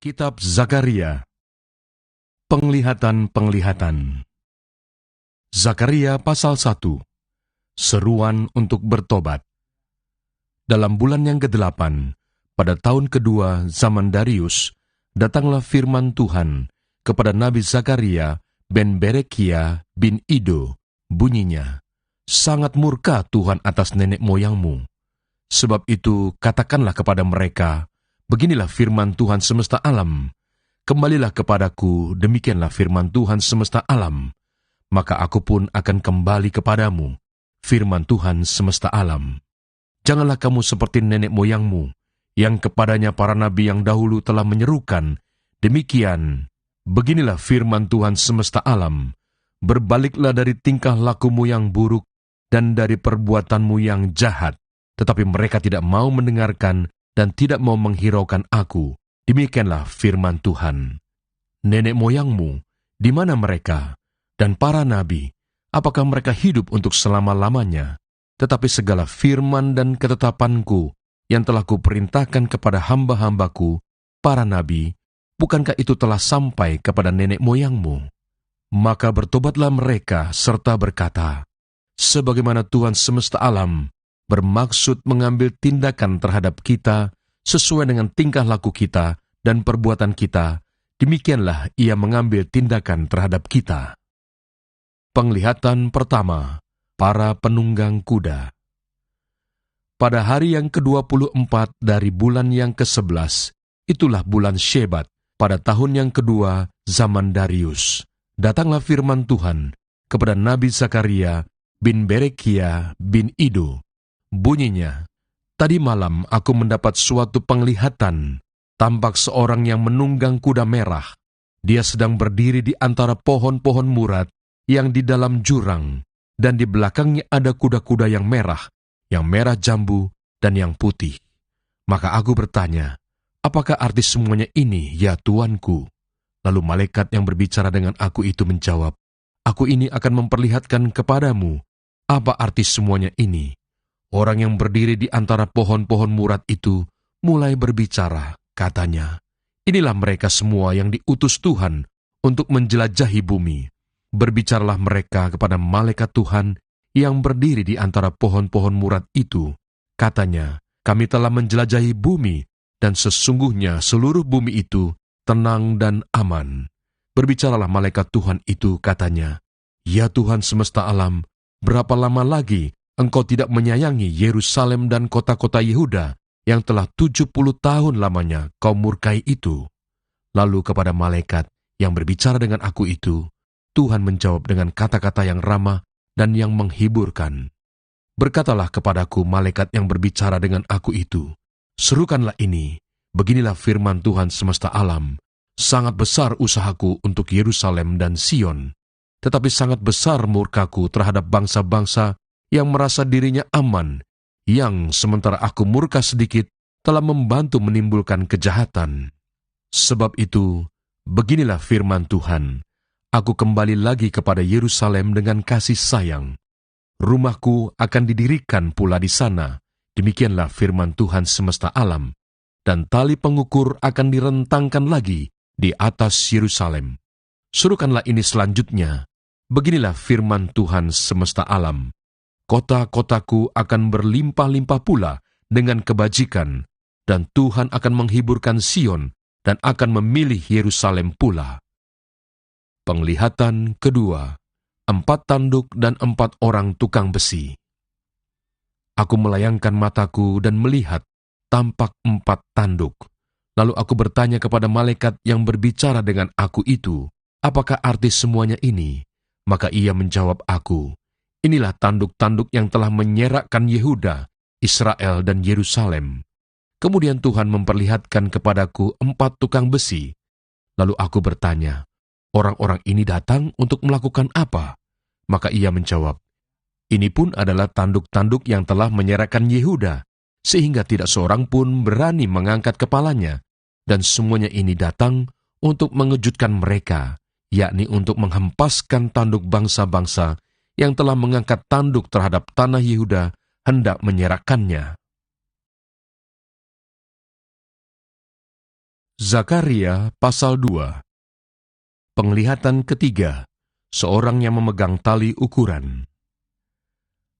Kitab Zakaria. Penglihatan-penglihatan. Zakaria pasal 1. Seruan untuk bertobat. Dalam bulan yang ke-8, pada tahun kedua zaman Darius, datanglah firman Tuhan kepada Nabi Zakaria ben Berekia bin Ido. Bunyinya, "Sangat murka Tuhan atas nenek moyangmu. Sebab itu katakanlah kepada mereka, beginilah firman Tuhan semesta alam. Kembalilah kepadaku, demikianlah firman Tuhan semesta alam. Maka aku pun akan kembali kepadamu, firman Tuhan semesta alam. Janganlah kamu seperti nenek moyangmu, yang kepadanya para nabi yang dahulu telah menyerukan, demikian, beginilah firman Tuhan semesta alam. Berbaliklah dari tingkah lakumu yang buruk dan dari perbuatanmu yang jahat. Tetapi mereka tidak mau mendengarkan dan tidak mau menghiraukan aku. Demikianlah firman Tuhan. Nenek moyangmu, di mana mereka? Dan para nabi, apakah mereka hidup untuk selama-lamanya? Tetapi segala firman dan ketetapanku yang telah kuperintahkan kepada hamba-hambaku, para nabi, bukankah itu telah sampai kepada nenek moyangmu? Maka bertobatlah mereka serta berkata, sebagaimana Tuhan semesta alam bermaksud mengambil tindakan terhadap kita sesuai dengan tingkah laku kita dan perbuatan kita, demikianlah ia mengambil tindakan terhadap kita. Penglihatan pertama, para penunggang kuda. Pada hari yang ke-24 dari bulan yang ke-11, itulah bulan Shebat, pada tahun yang kedua zaman Darius, datanglah firman Tuhan kepada Nabi Zakaria bin Berekia bin Ido. Bunyinya, tadi malam aku mendapat suatu penglihatan, tampak seorang yang menunggang kuda merah. Dia sedang berdiri di antara pohon-pohon murat yang di dalam jurang, dan di belakangnya ada kuda-kuda yang merah jambu, dan yang putih. Maka aku bertanya, apakah arti semuanya ini, ya Tuanku? Lalu malaikat yang berbicara dengan aku itu menjawab, aku ini akan memperlihatkan kepadamu apa arti semuanya ini. Orang yang berdiri di antara pohon-pohon murat itu mulai berbicara, katanya, inilah mereka semua yang diutus Tuhan untuk menjelajahi bumi. Berbicaralah mereka kepada malaikat Tuhan yang berdiri di antara pohon-pohon murat itu. Katanya, kami telah menjelajahi bumi, dan sesungguhnya seluruh bumi itu tenang dan aman. Berbicaralah malaikat Tuhan itu, katanya, ya Tuhan semesta alam, berapa lama lagi Engkau tidak menyayangi Yerusalem dan kota-kota Yehuda yang telah 70 tahun lamanya kau murkai itu? Lalu kepada malaikat yang berbicara dengan aku itu, Tuhan menjawab dengan kata-kata yang ramah dan yang menghiburkan. Berkatalah kepadaku malaikat yang berbicara dengan aku itu, serukanlah ini, beginilah firman Tuhan semesta alam, sangat besar usahaku untuk Yerusalem dan Sion, tetapi sangat besar murkaku terhadap bangsa-bangsa yang merasa dirinya aman, yang sementara aku murka sedikit, telah membantu menimbulkan kejahatan. Sebab itu, beginilah firman Tuhan, aku kembali lagi kepada Yerusalem dengan kasih sayang. Rumahku akan didirikan pula di sana, demikianlah firman Tuhan semesta alam, dan tali pengukur akan direntangkan lagi di atas Yerusalem. Surukanlah ini selanjutnya, beginilah firman Tuhan semesta alam, kota-kotaku akan berlimpah-limpah pula dengan kebajikan, dan Tuhan akan menghiburkan Sion dan akan memilih Yerusalem pula. Penglihatan kedua, 4 tanduk dan 4 orang tukang besi. Aku melayangkan mataku dan melihat tampak 4 tanduk. Lalu aku bertanya kepada malaikat yang berbicara dengan aku itu, apakah arti semuanya ini? Maka ia menjawab aku, inilah tanduk-tanduk yang telah menyerakkan Yehuda, Israel, dan Yerusalem. Kemudian Tuhan memperlihatkan kepadaku 4 tukang besi. Lalu aku bertanya, orang-orang ini datang untuk melakukan apa? Maka ia menjawab, ini pun adalah tanduk-tanduk yang telah menyerakkan Yehuda, sehingga tidak seorang pun berani mengangkat kepalanya. Dan semuanya ini datang untuk mengejutkan mereka, yakni untuk menghempaskan tanduk bangsa-bangsa yang telah mengangkat tanduk terhadap tanah Yehuda hendak menyerahkannya. Zakaria pasal 2. Penglihatan ketiga, seorang yang memegang tali ukuran.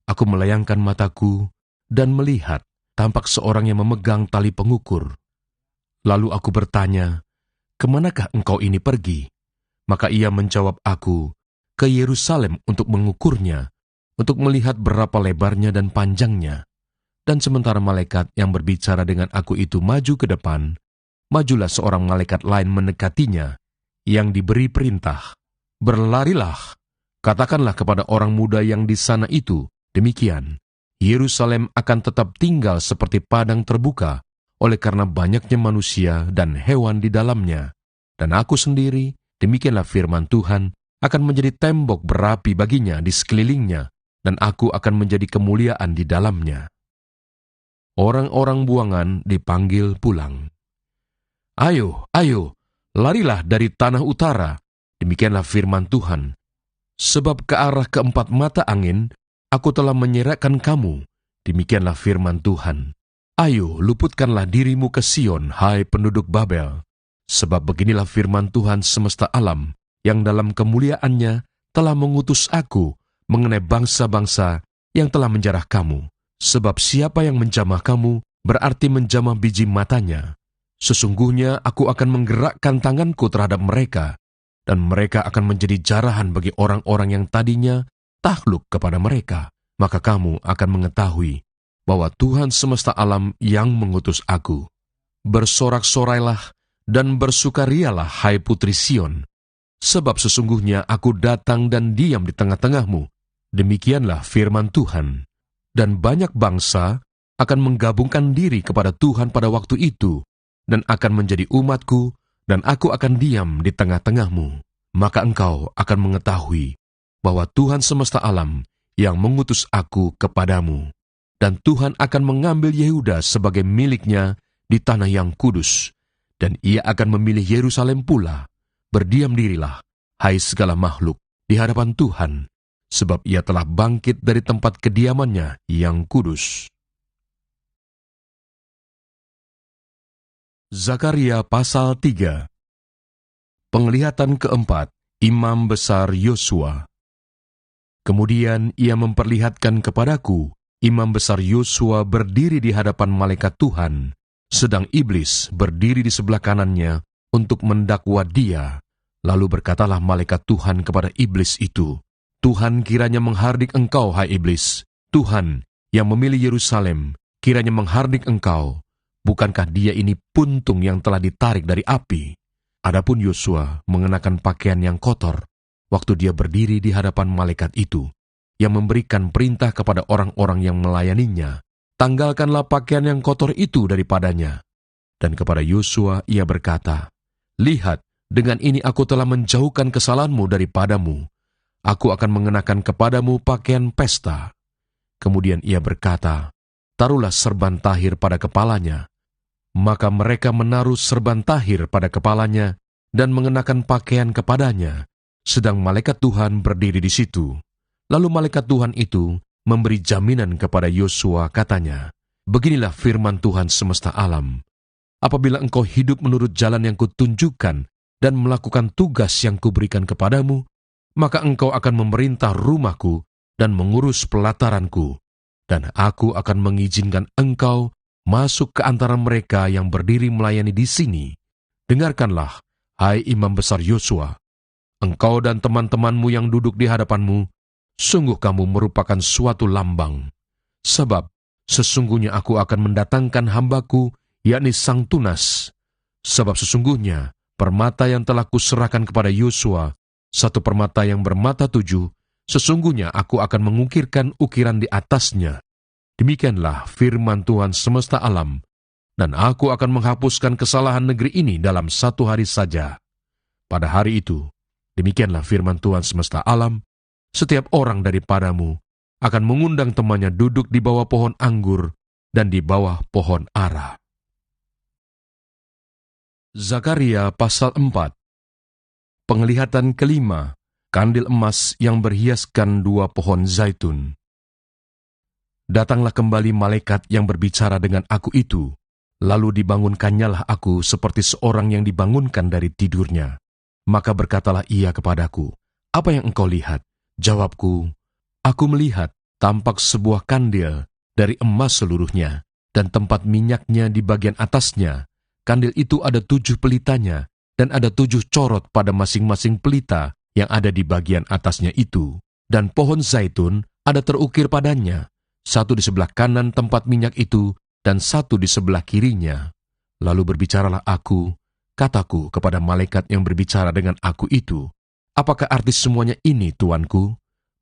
Aku melayangkan mataku dan melihat tampak seorang yang memegang tali pengukur. Lalu aku bertanya, "Kemanakah engkau ini pergi?" Maka ia menjawab aku, "Ke Yerusalem untuk mengukurnya, untuk melihat berapa lebarnya dan panjangnya." Dan sementara malaikat yang berbicara dengan aku itu maju ke depan, majulah seorang malaikat lain mendekatinya, yang diberi perintah, "Berlarilah, katakanlah kepada orang muda yang di sana itu, demikian, Yerusalem akan tetap tinggal seperti padang terbuka, oleh karena banyaknya manusia dan hewan di dalamnya. Dan aku sendiri, demikianlah firman Tuhan, akan menjadi tembok berapi baginya di sekelilingnya, dan aku akan menjadi kemuliaan di dalamnya." Orang-orang buangan dipanggil pulang. "Ayo, ayo, larilah dari tanah utara," demikianlah firman Tuhan. "Sebab ke arah keempat mata angin, aku telah menyerahkan kamu," demikianlah firman Tuhan. "Ayo, luputkanlah dirimu ke Sion, hai penduduk Babel. Sebab beginilah firman Tuhan semesta alam, yang dalam kemuliaannya telah mengutus aku mengenai bangsa-bangsa yang telah menjarah kamu. Sebab siapa yang menjamah kamu, berarti menjamah biji matanya. Sesungguhnya aku akan menggerakkan tanganku terhadap mereka, dan mereka akan menjadi jarahan bagi orang-orang yang tadinya takluk kepada mereka. Maka kamu akan mengetahui bahwa Tuhan semesta alam yang mengutus aku. Bersorak-sorailah dan bersukarialah, hai putri Sion, sebab sesungguhnya aku datang dan diam di tengah-tengahmu." Demikianlah firman Tuhan. Dan banyak bangsa akan menggabungkan diri kepada Tuhan pada waktu itu, dan akan menjadi umatku, dan aku akan diam di tengah-tengahmu. Maka engkau akan mengetahui bahwa Tuhan semesta alam yang mengutus aku kepadamu. Dan Tuhan akan mengambil Yehuda sebagai miliknya di tanah yang kudus, dan ia akan memilih Yerusalem pula. Berdiam dirilah, hai segala makhluk, di hadapan Tuhan, sebab ia telah bangkit dari tempat kediamannya yang kudus. Zakaria pasal 3. Penglihatan keempat, Imam Besar Yosua. Kemudian ia memperlihatkan kepadaku Imam Besar Yosua berdiri di hadapan malaikat Tuhan, sedang iblis berdiri di sebelah kanannya untuk mendakwa dia. Lalu berkatalah malaikat Tuhan kepada iblis itu, "Tuhan kiranya menghardik engkau, hai iblis. Tuhan yang memilih Yerusalem kiranya menghardik engkau. Bukankah dia ini puntung yang telah ditarik dari api?" Adapun Yosua mengenakan pakaian yang kotor waktu dia berdiri di hadapan malaikat itu, yang memberikan perintah kepada orang-orang yang melayaninya, "Tanggalkanlah pakaian yang kotor itu daripadanya." Dan kepada Yosua ia berkata, "Lihat, dengan ini aku telah menjauhkan kesalahanmu daripadamu. Aku akan mengenakan kepadamu pakaian pesta." Kemudian ia berkata, "Taruhlah serban tahir pada kepalanya." Maka mereka menaruh serban tahir pada kepalanya dan mengenakan pakaian kepadanya, sedang malaikat Tuhan berdiri di situ. Lalu malaikat Tuhan itu memberi jaminan kepada Yosua, katanya, "Beginilah firman Tuhan semesta alam. Apabila engkau hidup menurut jalan yang kutunjukkan dan melakukan tugas yang kuberikan kepadamu, maka engkau akan memerintah rumahku dan mengurus pelataranku, dan aku akan mengizinkan engkau masuk ke antara mereka yang berdiri melayani di sini. Dengarkanlah, hai Imam Besar Yosua, engkau dan teman-temanmu yang duduk di hadapanmu, sungguh kamu merupakan suatu lambang. Sebab sesungguhnya aku akan mendatangkan hambaku, yakni Sang Tunas. Sebab sesungguhnya permata yang telah kuserahkan kepada Yosua, satu permata yang bermata 7, sesungguhnya aku akan mengukirkan ukiran di atasnya. Demikianlah firman Tuhan semesta alam, dan aku akan menghapuskan kesalahan negeri ini dalam 1 hari saja. Pada hari itu, demikianlah firman Tuhan semesta alam, setiap orang daripadamu akan mengundang temannya duduk di bawah pohon anggur dan di bawah pohon ara. Zakaria pasal 4. Penglihatan kelima, kandil emas yang berhiaskan 2 pohon zaitun. Datanglah kembali malaikat yang berbicara dengan aku itu, Lalu dibangunkannyalah aku seperti seorang yang dibangunkan dari tidurnya. Maka berkatalah ia kepadaku, "Apa yang engkau lihat?" Jawabku, "Aku melihat tampak sebuah kandil dari emas seluruhnya, dan tempat minyaknya di bagian atasnya. Kandil itu ada 7 pelitanya, dan ada 7 corot pada masing-masing pelita yang ada di bagian atasnya itu. Dan pohon zaitun ada terukir padanya, satu di sebelah kanan tempat minyak itu, dan satu di sebelah kirinya." Lalu berbicaralah aku, kataku kepada malaikat yang berbicara dengan aku itu, "Apakah arti semuanya ini, Tuanku?"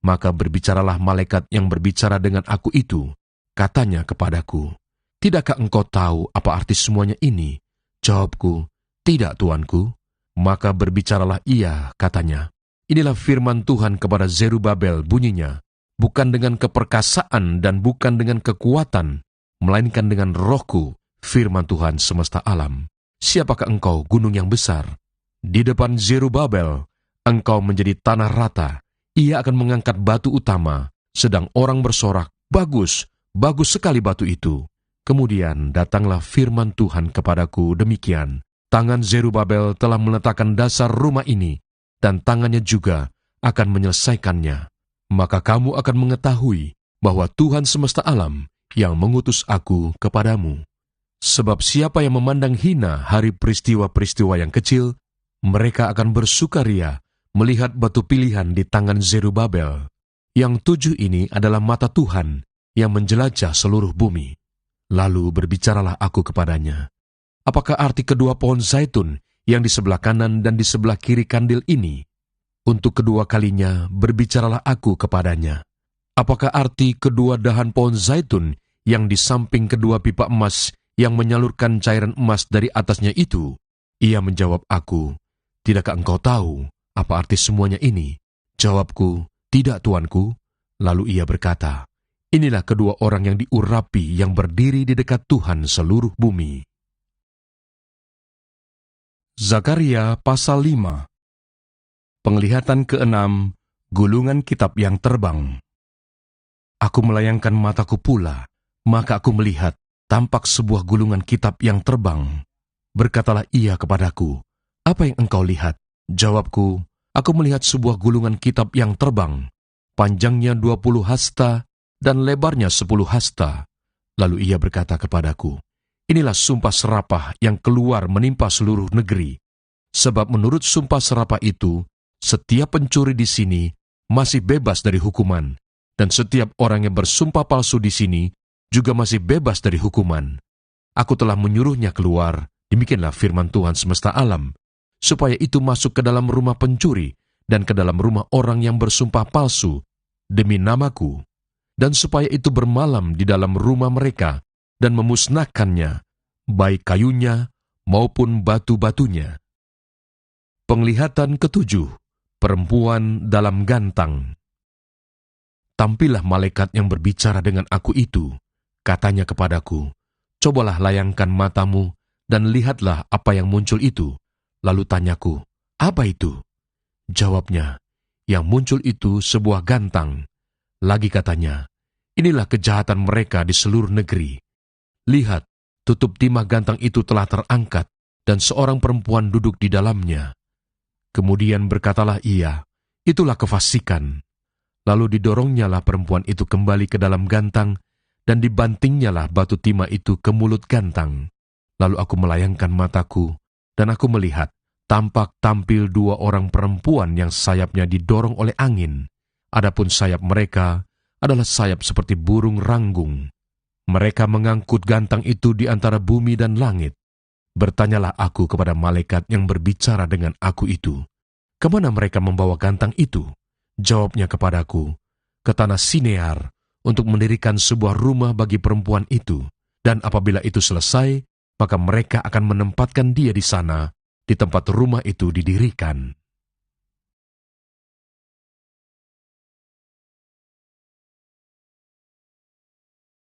Maka berbicaralah malaikat yang berbicara dengan aku itu, katanya kepadaku, "Tidakkah engkau tahu apa arti semuanya ini?" Jawabku, "Tidak, Tuanku." Maka berbicaralah ia, katanya, "Inilah firman Tuhan kepada Zerubabel bunyinya, bukan dengan keperkasaan dan bukan dengan kekuatan, melainkan dengan rohku, firman Tuhan semesta alam. Siapakah engkau, gunung yang besar? Di depan Zerubabel, engkau menjadi tanah rata. Ia akan mengangkat batu utama, sedang orang bersorak, 'Bagus, bagus sekali batu itu.' Kemudian datanglah firman Tuhan kepadaku demikian, 'Tangan Zerubabel telah meletakkan dasar rumah ini, dan tangannya juga akan menyelesaikannya. Maka kamu akan mengetahui bahwa Tuhan semesta alam yang mengutus aku kepadamu. Sebab siapa yang memandang hina hari peristiwa-peristiwa yang kecil, mereka akan bersukaria melihat batu pilihan di tangan Zerubabel. Yang 7 ini adalah mata Tuhan yang menjelajah seluruh bumi." Lalu berbicaralah aku kepadanya, "Apakah arti kedua pohon zaitun yang di sebelah kanan dan di sebelah kiri kandil ini?" Untuk kedua kalinya berbicaralah aku kepadanya, "Apakah arti kedua dahan pohon zaitun yang di samping kedua pipa emas yang menyalurkan cairan emas dari atasnya itu?" Ia menjawab aku, "Tidakkah engkau tahu apa arti semuanya ini?" Jawabku, "Tidak, Tuanku." Lalu ia berkata, "Inilah kedua orang yang diurapi yang berdiri di dekat Tuhan seluruh bumi." Zakaria pasal 5. Penglihatan ke-6, gulungan kitab yang terbang. Aku melayangkan mataku pula, maka aku melihat tampak sebuah gulungan kitab yang terbang. Berkatalah ia kepadaku, "Apa yang engkau lihat?" Jawabku, "Aku melihat sebuah gulungan kitab yang terbang, panjangnya 20 hasta dan lebarnya 10 hasta." Lalu ia berkata kepadaku, "Inilah sumpah serapah yang keluar menimpa seluruh negeri. Sebab menurut sumpah serapah itu, setiap pencuri di sini masih bebas dari hukuman, dan setiap orang yang bersumpah palsu di sini juga masih bebas dari hukuman. Aku telah menyuruhnya keluar," demikianlah firman Tuhan semesta alam, "supaya itu masuk ke dalam rumah pencuri dan ke dalam rumah orang yang bersumpah palsu demi namaku, dan supaya itu bermalam di dalam rumah mereka dan memusnahkannya, baik kayunya maupun batu-batunya." Penglihatan ke-7, perempuan dalam gantang. Tampillah malaikat yang berbicara dengan aku itu, katanya kepadaku, "Cobalah layangkan matamu dan lihatlah apa yang muncul itu." Lalu tanyaku, "Apa itu?" Jawabnya, "Yang muncul itu sebuah gantang." Lagi katanya, "Inilah kejahatan mereka di seluruh negeri. Lihat, tutup timah gantang itu telah terangkat, dan seorang perempuan duduk di dalamnya." Kemudian berkatalah ia, "Itulah kefasikan." Lalu didoronnyalah perempuan itu kembali ke dalam gantang, dan dibantingnyalah batu timah itu ke mulut gantang. Lalu aku melayangkan mataku, dan aku melihat, tampak tampil 2 orang perempuan yang sayapnya didorong oleh angin. Adapun sayap mereka adalah sayap seperti burung ranggung. Mereka mengangkut gantang itu di antara bumi dan langit. Bertanyalah aku kepada malaikat yang berbicara dengan aku itu, "Kemana mereka membawa gantang itu?" Jawabnya kepadaku, "Ke tanah Sinear, untuk mendirikan sebuah rumah bagi perempuan itu. Dan apabila itu selesai, maka mereka akan menempatkan dia di sana, di tempat rumah itu didirikan."